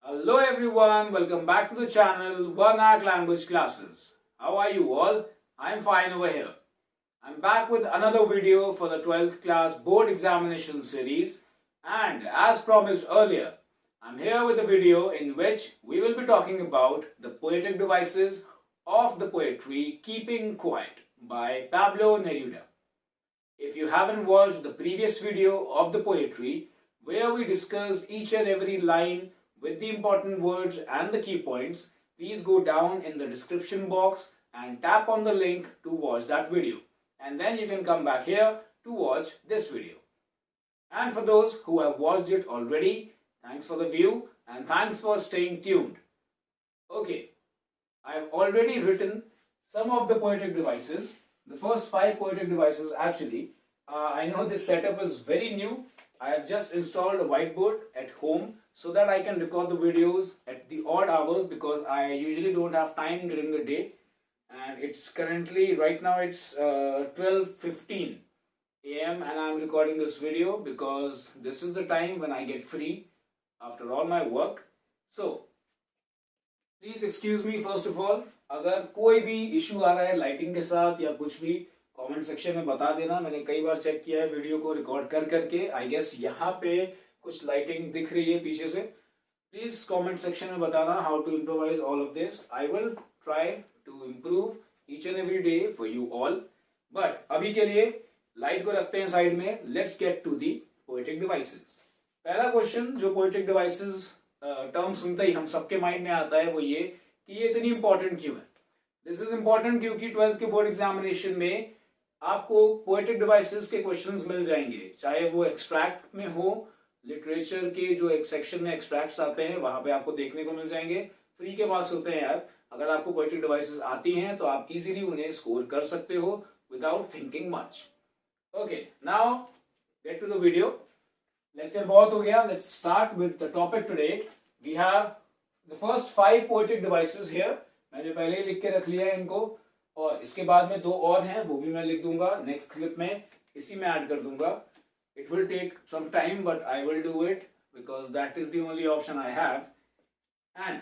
Hello everyone, welcome back to the channel One Act Language Classes. How are you all? I'm fine over here. I'm back with another video for the 12th class board examination series, and as promised earlier, I'm here with a video in which we will be talking about the poetic devices of the poetry Keeping Quiet by Pablo Neruda. If you haven't watched the previous video of the poetry where we discussed each and every line with the important words and the key points, please go down in the description box and tap on the link to watch that video. And then you can come back here to watch this video. And for those who have watched it already, thanks for the view and thanks for staying tuned. Okay, I have already written some of the poetic devices, the first 5 poetic devices actually. I know this setup is very new. I have just installed a whiteboard at home so that I can record the videos at the odd hours because I usually don't have time during the day. And it's currently, right now it's 12:15 a.m. and I'm recording this video because this is the time when I get free after all my work. So, please excuse me first of all, अगर कोई भी issue आ रहा है lighting के साथ या कुछ भी कमेंट सेक्शन में बता देना. मैंने कई बार चेक किया है वीडियो को रिकॉर्ड कर करके. आई गेस यहाँ पे कुछ लाइटिंग दिख रही है पीछे से. प्लीज कमेंट सेक्शन में बताना how to improvise all of this. I will try to improve each and every day for you all. But अभी के लिए लाइट को रखते हैं साइड में. Let's get to the poetic devices. पहला क्वेश्चन जो पोएटिक डिवाइसेस टर्म सुनते ही हम सबके माइंड में आता है वो ये कि ये इतनी इंपॉर्टेंट क्यों है. दिस इज इंपॉर्टेंट क्योंकि 12th के बोर्ड एग्जामिनेशन में आपको पोएटिक डिवाइसेस के क्वेश्चंस मिल जाएंगे, चाहे वो एक्सट्रैक्ट में हो. लिटरेचर के जो एक सेक्शन में एक्सट्रैक्ट्स आते हैं वहां पे आपको देखने को मिल जाएंगे. फ्री के मार्क्स होते हैं यार. अगर आपको पोएटिक डिवाइसेस आती हैं तो आप इजीली उन्हें स्कोर कर सकते हो without thinking much. Okay, now get to the video. Lecture बहुत हो गया. Let's start with the topic today. We have the first 5 poetic devices here. मैंने पहले ही लिख के रख लिया है इनको, और इसके बाद में 2 और हैं वो भी मैं लिख दूंगा नेक्स्ट क्लिप में. इसी में ऐड कर दूंगा. It will take some time but I will do it because that is the only option I have. And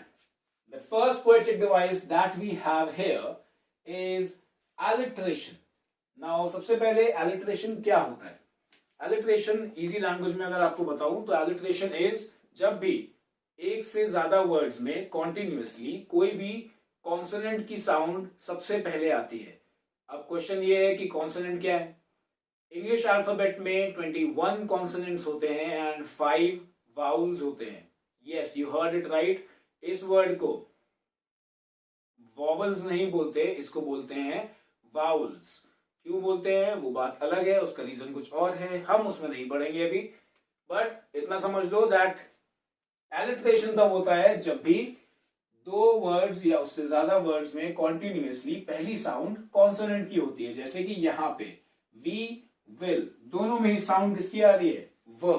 the first poetic device that we have here is alliteration. Now सबसे पहले alliteration क्या होता है. Alliteration easy language में अगर आपको बताऊं तो एलिट्रेशन इज जब भी एक से ज्यादा वर्ड्स में कॉन्टिन्यूअसली कोई भी कॉन्सोनेंट की साउंड सबसे पहले आती है. अब क्वेश्चन ये है कि कॉन्सोनेंट क्या है. इंग्लिश अल्फाबेट में 21 कॉन्सोनेंट्स होते हैं एंड 5 वाउल्स होते हैं. Yes, you heard it right. इस वर्ड को वॉवल्स नहीं बोलते, इसको बोलते हैं वाउल्स. क्यों बोलते हैं वो बात अलग है, उसका रीजन कुछ और है, हम उसमें नहीं पढ़ेंगे अभी. बट इतना समझ लो दैट एलिट्रेशन तब होता है जब भी 2 वर्ड्स या उससे ज्यादा वर्ड्स में कॉन्टिन्यूअसली पहली साउंड कॉन्सोनेंट की होती है. जैसे कि यहाँ पे वी विल, दोनों में ही साउंड किसकी आ रही है, व.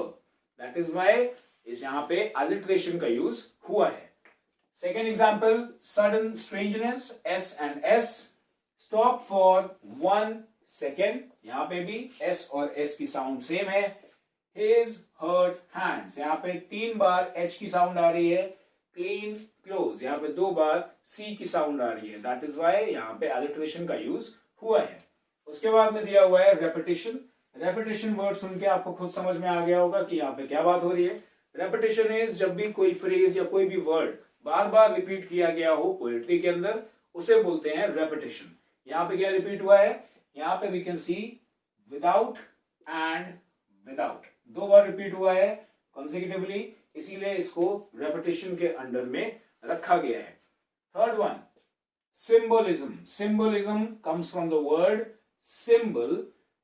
दैट इज वाई इस यहाँ पे एलिट्रेशन का यूज हुआ है. Second example, sudden strangeness, S and S stop for 1 second. यहाँ पे भी एस और एस की साउंड सेम है. His hurt hands, यहाँ पे 3 बार H की साउंड आ रही है. Clean clothes, यहाँ पे 2 बार C की साउंड आ रही है. That is why यहाँ पे alliteration का यूज हुआ है. उसके बाद में दिया हुआ है repetition. Repetition वर्ड सुन के आपको खुद समझ में आ गया होगा कि यहाँ पे क्या बात हो रही है. Repetition is जब भी कोई फ्रेज या कोई भी वर्ड बार बार रिपीट किया गया हो पोएट्री के अंदर, उसे बोलते हैं repetition. यहाँ पे क्या रिपीट हुआ है, यहाँ पे we can see without and without 2 bar repeat हुआ है consecutively, इसीलिए इसको रेपिटेशन के अंडर में रखा गया है. Third one, symbolism. Symbolism comes from the word symbol,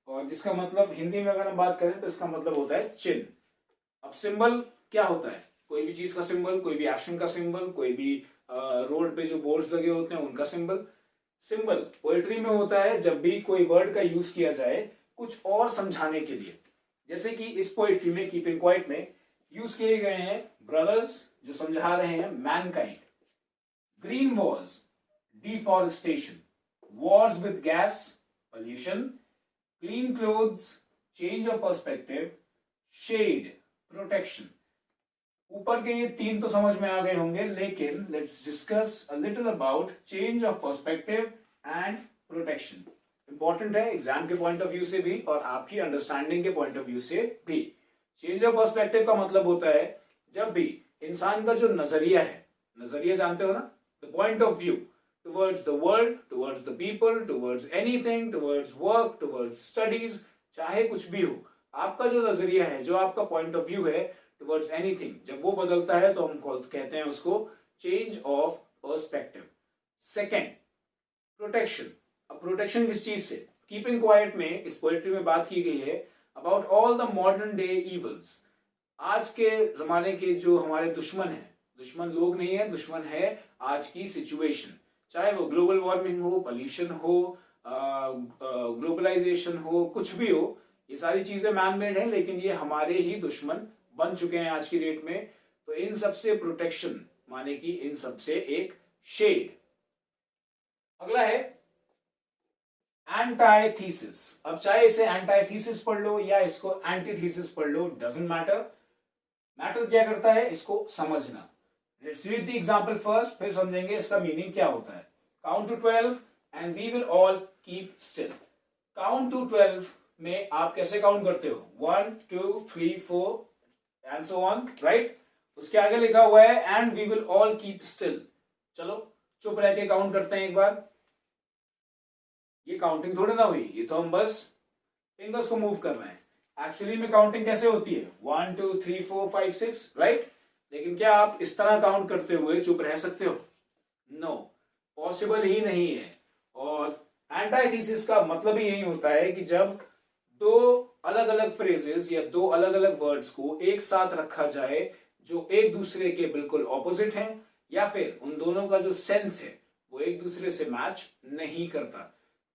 और जिसका मतलब हिंदी में अगर हम बात करें तो इसका मतलब होता है चिन्ह. अब सिंबल क्या होता है, कोई भी चीज का सिंबल, कोई भी एक्शन का सिंबल, कोई भी रोड पे जो बोर्ड्स लगे होते हैं उनका सिंबल. सिंबल पोएट्री में होता है जब भी कोई वर्ड का यूज किया जाए कुछ और समझाने के लिए. जैसे कि इस पोएट्री में कीपिंग क्वाइट में यूज किए गए हैं ब्रदर्स, जो समझा रहे हैं mankind. Green wars, deforestation. Wars with gas, pollution. Clean clothes, change of perspective. Shade, protection. ऊपर के ये तीन तो समझ में आ गए होंगे, लेकिन let's discuss a little about change of perspective and protection. Important है एग्जाम के पॉइंट ऑफ व्यू से भी और आपकी अंडरस्टैंडिंग के पॉइंट ऑफ व्यू से भी। चेंज ऑफ पर्सपेक्टिव का मतलब होता है जब भी इंसान का जो नजरिया है, नजरिया जानते हो ना, the point of view towards the world, towards the people, towards anything, towards work, towards studies, चाहे कुछ भी हो, आपका जो नजरिया है, जो आपका पॉइंट ऑफ व्यू है टुवर्ड्स एनीथिंग, जब वो बदलता है तो हम कहते हैं उसको change of perspective. Second, protection. अब प्रोटेक्शन किस चीज से? कीपिंग क्वाइट में इस पोएट्री में बात की गई है about all the modern day evils. आज के जमाने के जो हमारे दुश्मन हैं, दुश्मन लोग नहीं है, दुश्मन है आज की सिचुएशन, चाहे वो ग्लोबल वार्मिंग हो, पोल्यूशन हो, ग्लोबलाइजेशन हो, कुछ भी हो, ये सारी चीजें मैन मेड है, लेकिन ये हमारे ही दुश्मन बन चुके हैं आज की डेट में। तो इन सबसे प्रोटेक्शन माने कि इन सबसे एक शेड। अगला है एंटाइथीसिस। अब चाहे इसे एंटाइथीसिस पढ़ लो या इसको एंटीथीसिस पढ़ लो, डजंट मैटर। मैटर क्या करता है? इसको समझना। Let's read the example first, फिर समझेंगे इसका मीनिंग क्या होता है। Count to 12 and we will all keep still. Count to 12 में आप कैसे काउंट करते हो? 1 2 3 4 एंड सो ऑन, राइट। उसके आगे लिखा हुआ है and we will all keep still. चलो चुप रह के काउंट करते हैं एक बार। ये काउंटिंग थोड़ी ना हुई, ये तो हम बस फिंगर्स को मूव कर रहे हैं। एक्चुअली में काउंटिंग कैसे होती है? 1 2 3 4 5 6, राइट। लेकिन क्या आप इस तरह काउंट करते हुए चुप रह सकते हो? नो, पॉसिबल ही नहीं है। और एंटाइथीसिस का मतलब ही यही होता है कि जब दो अलग अलग फ्रेजेस या दो अलग अलग वर्ड्स को एक साथ रखा जाए जो एक दूसरे के बिल्कुल ऑपोजिट हैं, या फिर उन दोनों का जो सेंस है वो एक दूसरे से मैच नहीं करता,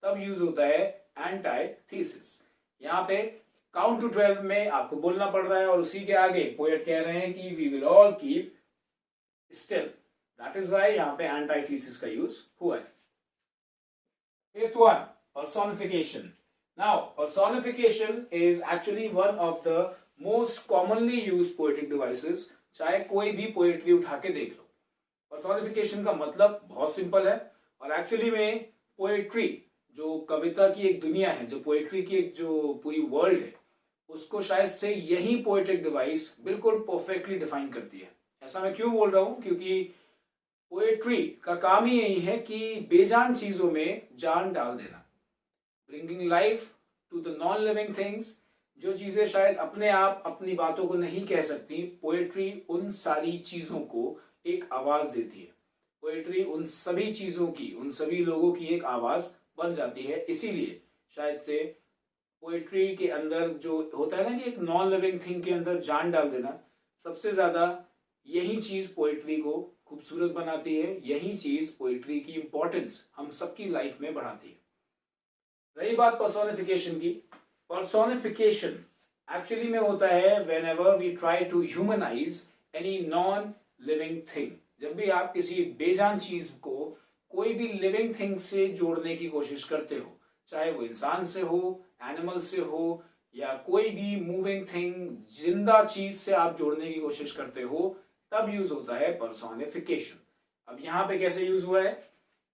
तब यूज होता है एंटाइथीसिस। यहाँ पे काउंट टू 12 में आपको बोलना पड़ रहा है और उसी के आगे पोएट कह रहे हैं कि we will all keep still. That is why यहाँ पे एंटाइथीसिस का यूज हुआ है। Fifth one, personification. Now, personification is actually one of the most commonly used poetic devices. चाहे कोई भी पोएट्री उठा के देख लो, पर्सोनिफिकेशन का मतलब बहुत सिंपल है। और एक्चुअली में पोएट्री जो कविता की एक दुनिया है, जो पोएट्री की एक जो पूरी वर्ल्ड है, उसको शायद से यही पोएटिक डिवाइस बिल्कुल परफेक्टली डिफाइन करती है। ऐसा मैं क्यों बोल रहा हूं? क्योंकि पोएट्री का काम ही यही है कि बेजान चीजों में जान डाल देना, bringing life to the non living things. जो चीजें शायद अपने आप अपनी बातों को नहीं कह सकती, पोएट्री उन सारी चीजों को एक आवाज देती है। पोएट्री उन सभी चीजों की, उन सभी लोगों की एक आवाज बन जाती है। इसीलिए शायद से पोएट्री के अंदर जो होता है ना कि एक नॉन लिविंग थिंग के अंदर जान डाल देना, सबसे ज्यादा यही चीज पोएट्री को खूबसूरत बनाती है, यही चीज पोएट्री की इंपॉर्टेंस हम सबकी लाइफ में बढ़ाती है। रही बात पर्सोनिफिकेशन की, पर्सोनिफिकेशन एक्चुअली में होता है whenever we try to humanize any non living thing. जब भी आप किसी बेजान चीज को कोई भी लिविंग थिंग से जोड़ने की कोशिश करते हो, चाहे वो इंसान से हो, एनिमल से हो, या कोई भी मूविंग थिंग, जिंदा चीज से आप जोड़ने की कोशिश करते हो, तब यूज होता है पर्सोनिफिकेशन। अब यहां पे कैसे यूज हुआ है?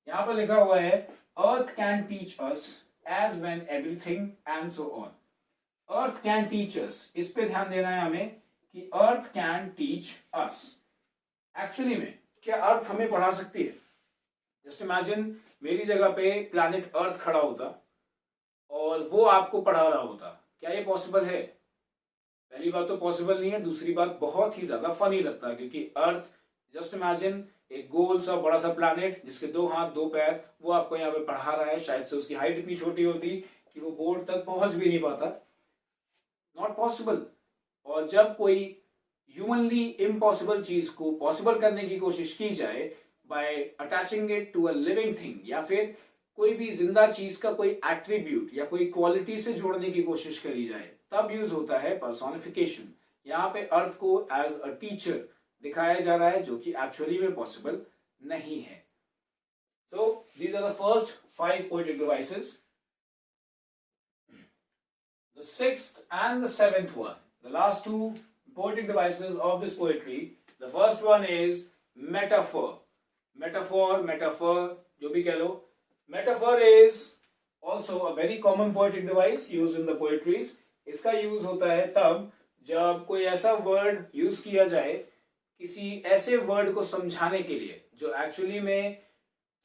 यहां पर लिखा हुआ है earth can teach us as when everything and so on. Earth can teach us, इस पे ध्यान देना है हमें कि earth can teach us. Actually में क्या अर्थ हमें पढ़ा सकती है? जस्ट इमेजिन मेरी जगह पे प्लैनेट अर्थ खड़ा होता और वो आपको पढ़ा रहा होता, क्या ये पॉसिबल है? पहली बात तो पॉसिबल नहीं है, दूसरी बात बहुत ही ज्यादा फनी लगता है, क्योंकि अर्थ, जस्ट इमेजिन एक गोल सा बड़ा सा प्लैनेट जिसके 2 हाथ 2 पैर, वो आपको यहाँ पे पढ़ा रहा है। शायद से उसकी हाइट इतनी छोटी होती कि वो बोर्ड तक पहुंच भी नहीं पाता। Not possible. और जब कोई ह्यूमनली इम्पॉसिबल चीज को पॉसिबल करने की कोशिश की जाए by attaching it to a living thing, या फिर कोई भी जिंदा चीज का कोई एट्रीब्यूट या कोई क्वालिटी से जोड़ने की कोशिश करी जाए, तब यूज होता है पर्सोनिफिकेशन। यहाँ पे अर्थ को एज अ टीचर दिखाया जा रहा है, जो कि एक्चुअली में पॉसिबल नहीं है। So these are the first 5 poetic devices. The 6th and the 7th one, the last 2 poetic devices of this poetry. The first one is metaphor. Metaphor, जो भी कह लो. Metaphor is also a very common poetic device used in the poetries. इसका use होता है तब जब कोई ऐसा वर्ड यूज किया जाए किसी ऐसे वर्ड को समझाने के लिए जो एक्चुअली में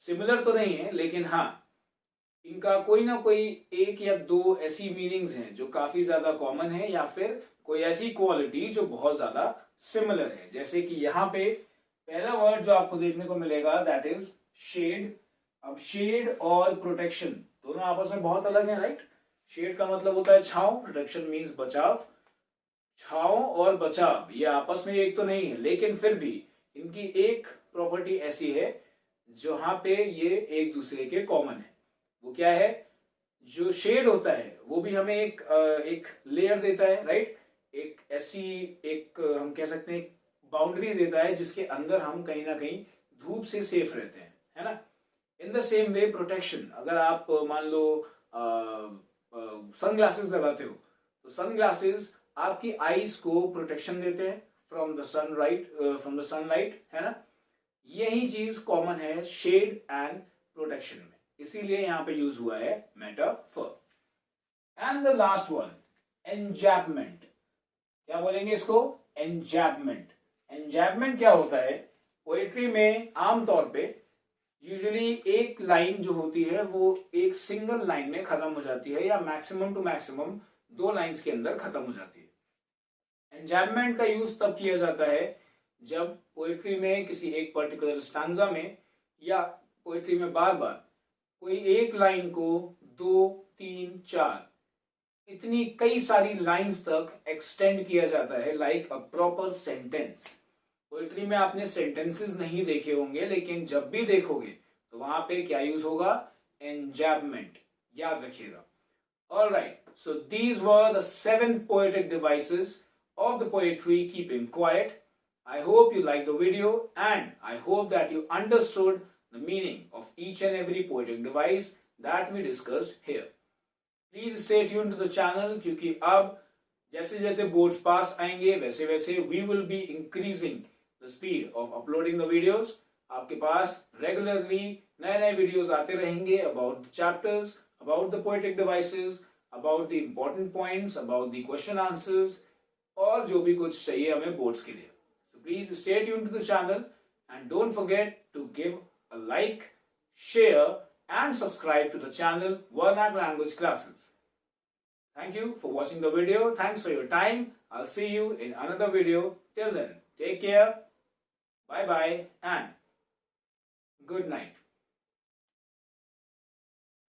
सिमिलर तो नहीं है, लेकिन हाँ इनका कोई ना कोई एक या दो ऐसी मीनिंग्स हैं जो काफी ज्यादा कॉमन है, या फिर कोई ऐसी क्वालिटी जो बहुत ज्यादा सिमिलर है. जैसे कि यहाँ पे पहला वर्ड जो आपको देखने को मिलेगा दैट इज शेड. अब शेड और प्रोटेक्शन दोनों आपस में बहुत अलग है, राइट. शेड का मतलब होता है छांव, प्रोटेक्शन मीन्स बचाव. छांव और बचाव ये आपस में एक तो नहीं है, लेकिन फिर भी इनकी एक प्रॉपर्टी ऐसी है जहां पे ये एक दूसरे के कॉमन है. वो क्या है? जो शेड होता है वो भी हमें एक लेयर देता है, राइट. एक ऐसी एक हम कह सकते हैं बाउंड्री देता है जिसके अंदर हम कहीं ना कहीं धूप से सेफ रहते हैं, है ना. In the same way protection, अगर आप मान लो सनग्लासेस लगाते हो तो सनग्लासेस आपकी आईज को प्रोटेक्शन देते हैं फ्रॉम द सनलाइट, है ना. यही चीज कॉमन है शेड एंड प्रोटेक्शन में, इसीलिए यहां पे यूज हुआ है metaphor. And the last one, enjambment. क्या बोलेंगे इसको? एन्जैपमेंट. एन्जैपमेंट क्या होता है? पोएट्री में आमतौर पे यूजुअली एक लाइन जो होती है वो एक सिंगल लाइन में खत्म हो जाती है, या मैक्सिमम टू मैक्सिमम दो लाइंस के अंदर खत्म हो जाती है. एन्जैपमेंट का यूज तब किया जाता है जब पोएट्री में किसी एक पर्टिकुलर स्टांजा में या पोएट्री में बार बार कोई एक लाइन को 2, 3, 4 इतनी कई सारी लाइंस तक एक्सटेंड किया जाता है, like a proper sentence. Poetry में आपने सेंटेंसेस नहीं देखे होंगे, लेकिन जब भी देखोगे तो वहां पे क्या यूज होगा? एन्जैपमेंट. याद रखिएगा. All right, so these were the 7 poetic devices of the poetry Keeping Quiet. I hope you liked the video, and I hope that you understood the meaning of each and every poetic device that we discussed here. Please stay tuned to the channel क्योंकि अब जैसे जैसे boards पास आएंगे वैसे वैसे we will be increasing the speed of uploading the videos. आपके पास regularly नए नए वीडियोस आते रहेंगे about the chapters, about the poetic devices, about the important points, about the question answers, और जो भी कुछ चाहिए हमें बोर्ड्स के लिए. So please stay tuned to the channel and don't forget to give a like, share and subscribe to the channel Vernac Language Classes. Thank you for watching the video. Thanks for your time. I'll see you in another video. Till then, take care. Bye bye and good night.